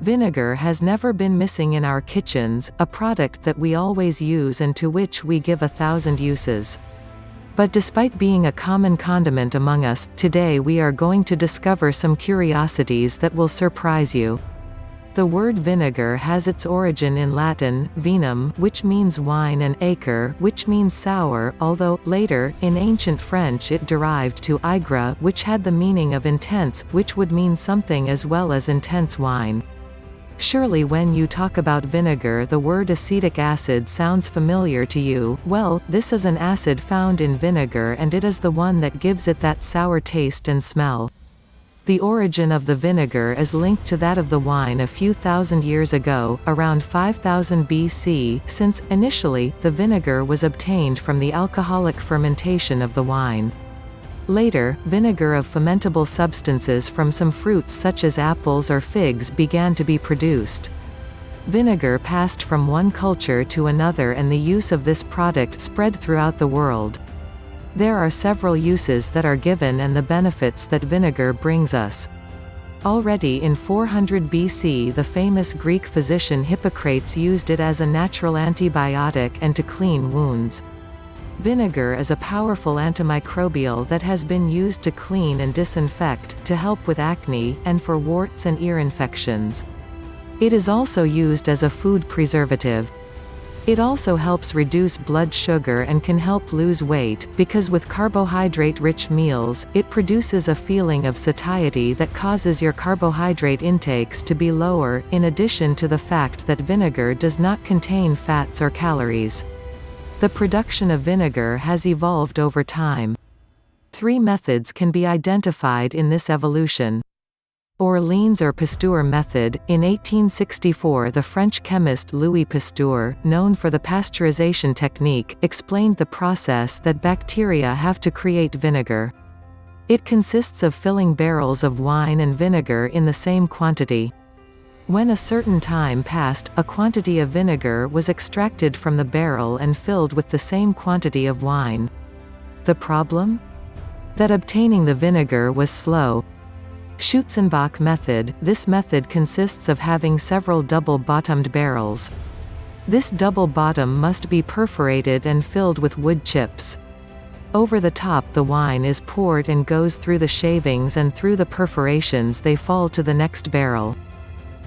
Vinegar has never been missing in our kitchens, a product that we always use and to which we give 1,000 uses. But despite being a common condiment among us, today we are going to discover some curiosities that will surprise you. The word vinegar has its origin in Latin, vinum, which means wine, and acer, which means sour, although, later, in ancient French it derived to aigre, which had the meaning of intense, which would mean something as well as intense wine. Surely when you talk about vinegar the word acetic acid sounds familiar to you. Well, this is an acid found in vinegar and it is the one that gives it that sour taste and smell. The origin of the vinegar is linked to that of the wine a few thousand years ago, around 5000 BC, since, initially, the vinegar was obtained from the alcoholic fermentation of the wine. Later, vinegar of fermentable substances from some fruits such as apples or figs began to be produced. Vinegar passed from one culture to another and the use of this product spread throughout the world. There are several uses that are given and the benefits that vinegar brings us. Already in 400 BC the famous Greek physician Hippocrates used it as a natural antibiotic and to clean wounds. Vinegar is a powerful antimicrobial that has been used to clean and disinfect, to help with acne, and for warts and ear infections. It is also used as a food preservative. It also helps reduce blood sugar and can help lose weight, because with carbohydrate-rich meals, it produces a feeling of satiety that causes your carbohydrate intakes to be lower, in addition to the fact that vinegar does not contain fats or calories. The production of vinegar has evolved over time. 3 methods can be identified in this evolution. Orleans or Pasteur method. In 1864 the French chemist Louis Pasteur, known for the pasteurization technique, explained the process that bacteria have to create vinegar. It consists of filling barrels of wine and vinegar in the same quantity. When a certain time passed, a quantity of vinegar was extracted from the barrel and filled with the same quantity of wine. The problem? That obtaining the vinegar was slow. Schutzenbach method. This method consists of having several double-bottomed barrels. This double bottom must be perforated and filled with wood chips. Over the top the wine is poured and goes through the shavings, and through the perforations they fall to the next barrel.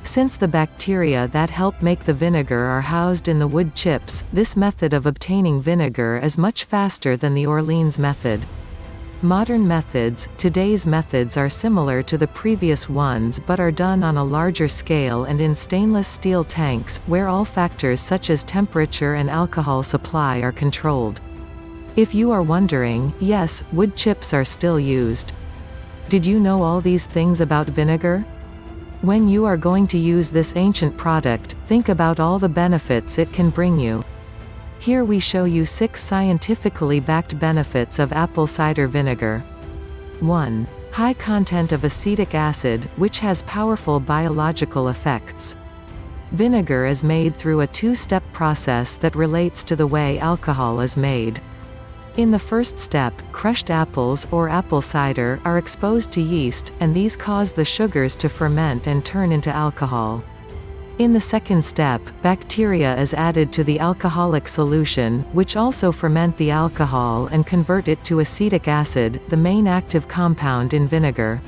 Since the bacteria that help make the vinegar are housed in the wood chips, this method of obtaining vinegar is much faster than the Orleans method. Modern methods. Today's methods are similar to the previous ones but are done on a larger scale and in stainless steel tanks, where all factors such as temperature and alcohol supply are controlled. If you are wondering, yes, wood chips are still used. Did you know all these things about vinegar? When you are going to use this ancient product, think about all the benefits it can bring you. Here we show you 6 scientifically backed benefits of apple cider vinegar. 1. High content of acetic acid, which has powerful biological effects. Vinegar is made through a 2-step process that relates to the way alcohol is made. In the first step, crushed apples, or apple cider, are exposed to yeast, and these cause the sugars to ferment and turn into alcohol. In the second step, bacteria is added to the alcoholic solution, which also ferment the alcohol and convert it to acetic acid, the main active compound in vinegar.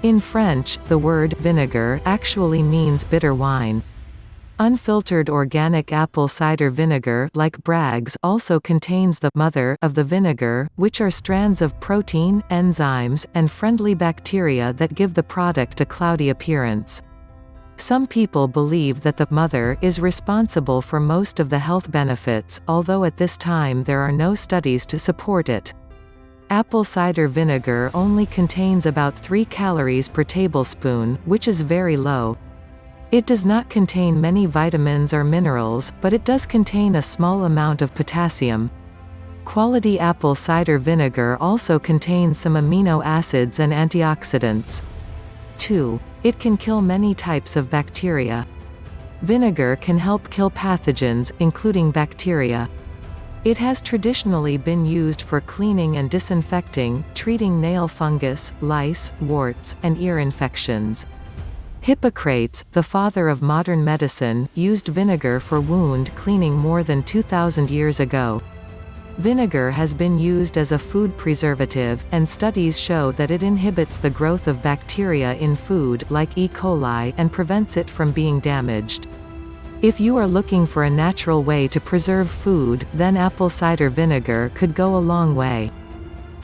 In French, the word vinegar actually means bitter wine. Unfiltered organic apple cider vinegar, like Bragg's, also contains the mother of the vinegar, which are strands of protein, enzymes, and friendly bacteria that give the product a cloudy appearance. Some people believe that the mother is responsible for most of the health benefits, although at this time there are no studies to support it. Apple cider vinegar only contains about 3 calories per tablespoon, which is very low. It does not contain many vitamins or minerals, but it does contain a small amount of potassium. Quality apple cider vinegar also contains some amino acids and antioxidants. 2. It can kill many types of bacteria. Vinegar can help kill pathogens, including bacteria. It has traditionally been used for cleaning and disinfecting, treating nail fungus, lice, warts, and ear infections. Hippocrates, the father of modern medicine, used vinegar for wound cleaning more than 2,000 years ago. Vinegar has been used as a food preservative, and studies show that it inhibits the growth of bacteria in food like E. coli and prevents it from being damaged. If you are looking for a natural way to preserve food, then apple cider vinegar could go a long way.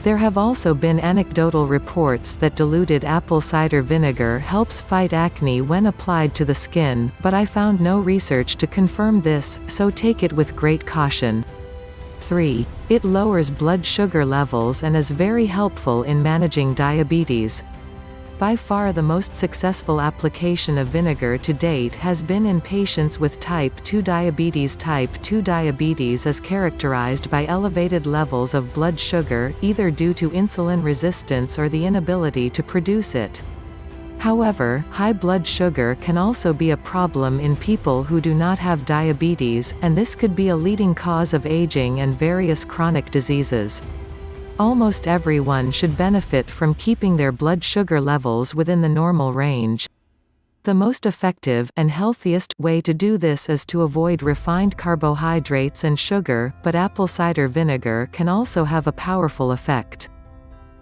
There have also been anecdotal reports that diluted apple cider vinegar helps fight acne when applied to the skin, but I found no research to confirm this, so take it with great caution. 3. It lowers blood sugar levels and is very helpful in managing diabetes. By far the most successful application of vinegar to date has been in patients with type 2 diabetes. Type 2 diabetes is characterized by elevated levels of blood sugar, either due to insulin resistance or the inability to produce it. However, high blood sugar can also be a problem in people who do not have diabetes, and this could be a leading cause of aging and various chronic diseases. Almost everyone should benefit from keeping their blood sugar levels within the normal range. The most effective, and healthiest, way to do this is to avoid refined carbohydrates and sugar, but apple cider vinegar can also have a powerful effect.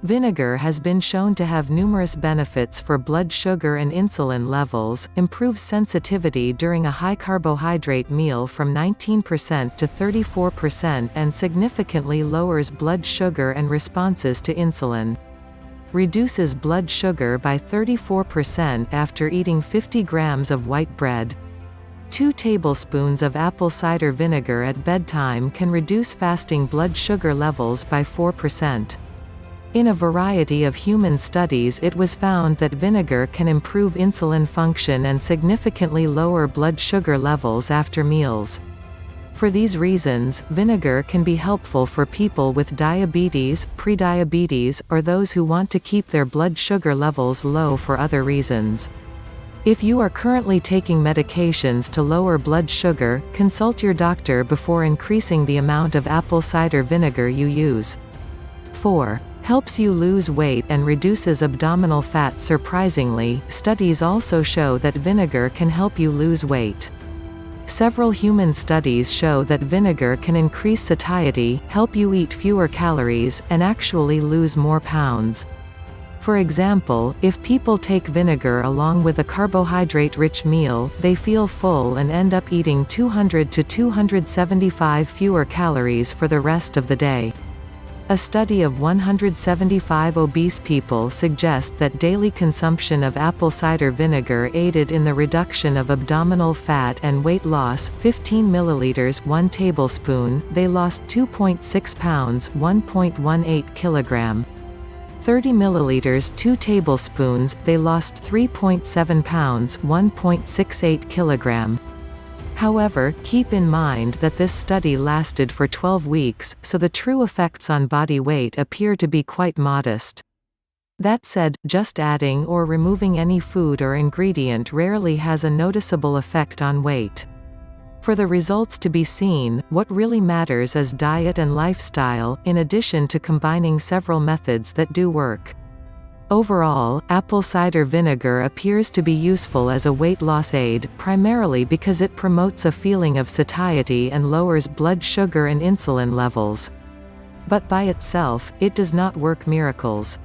Vinegar has been shown to have numerous benefits for blood sugar and insulin levels, improves sensitivity during a high-carbohydrate meal from 19% to 34% and significantly lowers blood sugar and responses to insulin. Reduces blood sugar by 34% after eating 50 grams of white bread. 2 tablespoons of apple cider vinegar at bedtime can reduce fasting blood sugar levels by 4%. In a variety of human studies it was found that vinegar can improve insulin function and significantly lower blood sugar levels after meals. For these reasons, vinegar can be helpful for people with diabetes, prediabetes, or those who want to keep their blood sugar levels low for other reasons. If you are currently taking medications to lower blood sugar, consult your doctor before increasing the amount of apple cider vinegar you use. 4. Helps you lose weight and reduces abdominal fat. Surprisingly, studies also show that vinegar can help you lose weight. Several human studies show that vinegar can increase satiety, help you eat fewer calories, and actually lose more pounds. For example, if people take vinegar along with a carbohydrate-rich meal, they feel full and end up eating 200 to 275 fewer calories for the rest of the day. A study of 175 obese people suggests that daily consumption of apple cider vinegar aided in the reduction of abdominal fat and weight loss. 15 milliliters 1 tablespoon, they lost 2.6 pounds 1.18 kilogram. 30 milliliters 2 tablespoons, they lost 3.7 pounds 1.68 kilogram. However, keep in mind that this study lasted for 12 weeks, so the true effects on body weight appear to be quite modest. That said, just adding or removing any food or ingredient rarely has a noticeable effect on weight. For the results to be seen, what really matters is diet and lifestyle, in addition to combining several methods that do work. Overall, apple cider vinegar appears to be useful as a weight loss aid, primarily because it promotes a feeling of satiety and lowers blood sugar and insulin levels. But by itself, it does not work miracles.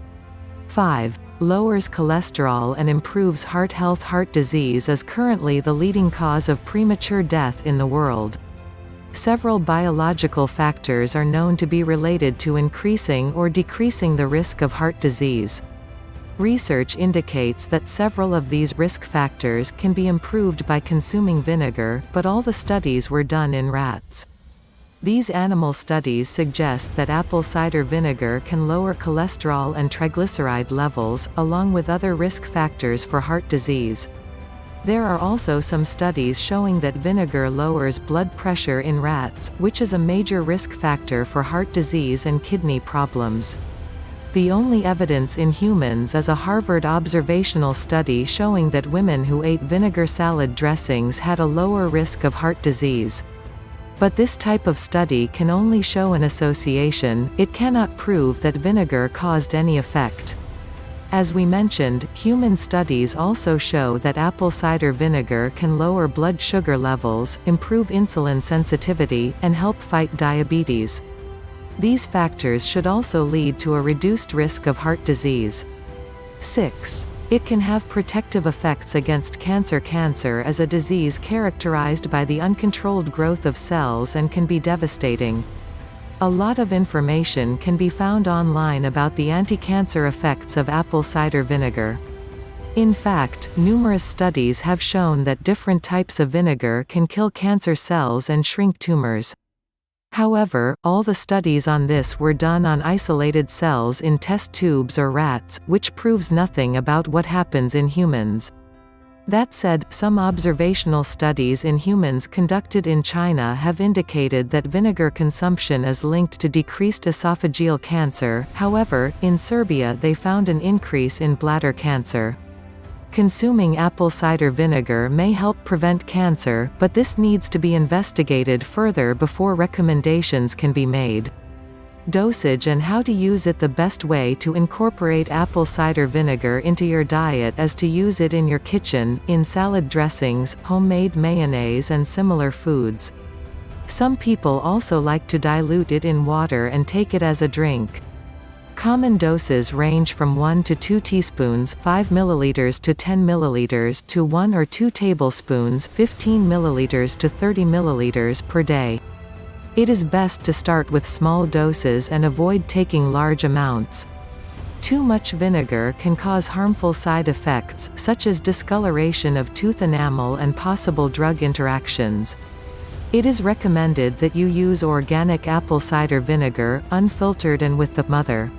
5. Lowers cholesterol and improves heart health. Heart disease is currently the leading cause of premature death in the world. Several biological factors are known to be related to increasing or decreasing the risk of heart disease. Research indicates that several of these risk factors can be improved by consuming vinegar, but all the studies were done in rats. These animal studies suggest that apple cider vinegar can lower cholesterol and triglyceride levels, along with other risk factors for heart disease. There are also some studies showing that vinegar lowers blood pressure in rats, which is a major risk factor for heart disease and kidney problems. The only evidence in humans is a Harvard observational study showing that women who ate vinegar salad dressings had a lower risk of heart disease. But this type of study can only show an association, it cannot prove that vinegar caused any effect. As we mentioned, human studies also show that apple cider vinegar can lower blood sugar levels, improve insulin sensitivity, and help fight diabetes. These factors should also lead to a reduced risk of heart disease. 6. It can have protective effects against cancer. Cancer is a disease characterized by the uncontrolled growth of cells and can be devastating. A lot of information can be found online about the anti-cancer effects of apple cider vinegar. In fact, numerous studies have shown that different types of vinegar can kill cancer cells and shrink tumors. However, all the studies on this were done on isolated cells in test tubes or rats, which proves nothing about what happens in humans. That said, some observational studies in humans conducted in China have indicated that vinegar consumption is linked to decreased esophageal cancer. However, in Serbia they found an increase in bladder cancer. Consuming apple cider vinegar may help prevent cancer, but this needs to be investigated further before recommendations can be made. Dosage and how to use it. The best way to incorporate apple cider vinegar into your diet is to use it in your kitchen, in salad dressings, homemade mayonnaise and similar foods. Some people also like to dilute it in water and take it as a drink. Common doses range from 1 to 2 teaspoons 5 milliliters to 10 milliliters to 1 or 2 tablespoons 15 milliliters to 30 milliliters per day. It is best to start with small doses and avoid taking large amounts. Too much vinegar can cause harmful side effects, such as discoloration of tooth enamel and possible drug interactions. It is recommended that you use organic apple cider vinegar, unfiltered and with the mother.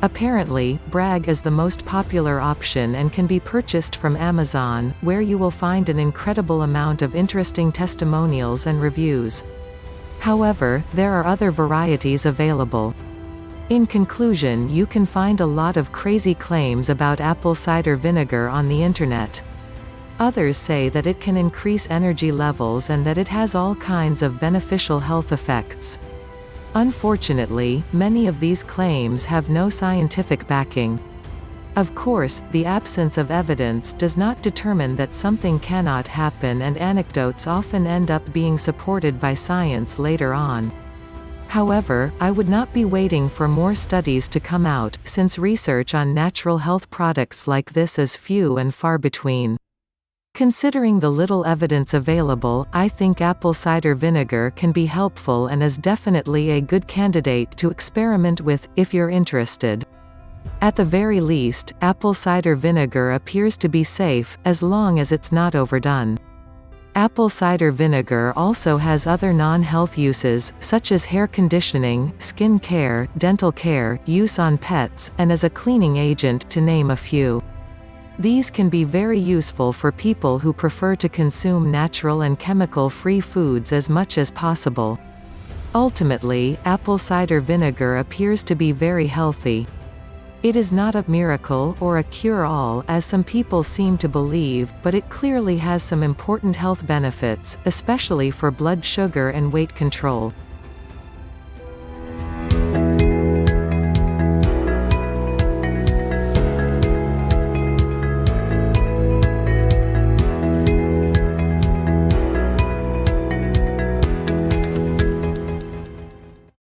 Apparently, Bragg is the most popular option and can be purchased from Amazon, where you will find an incredible amount of interesting testimonials and reviews. However, there are other varieties available. In conclusion, you can find a lot of crazy claims about apple cider vinegar on the internet. Others say that it can increase energy levels and that it has all kinds of beneficial health effects. Unfortunately, many of these claims have no scientific backing. Of course, the absence of evidence does not determine that something cannot happen, and anecdotes often end up being supported by science later on. However, I would not be waiting for more studies to come out, since research on natural health products like this is few and far between. Considering the little evidence available, I think apple cider vinegar can be helpful and is definitely a good candidate to experiment with, if you're interested. At the very least, apple cider vinegar appears to be safe, as long as it's not overdone. Apple cider vinegar also has other non-health uses, such as hair conditioning, skin care, dental care, use on pets, and as a cleaning agent, to name a few. These can be very useful for people who prefer to consume natural and chemical-free foods as much as possible. Ultimately, apple cider vinegar appears to be very healthy. It is not a miracle or a cure-all, as some people seem to believe, but it clearly has some important health benefits, especially for blood sugar and weight control.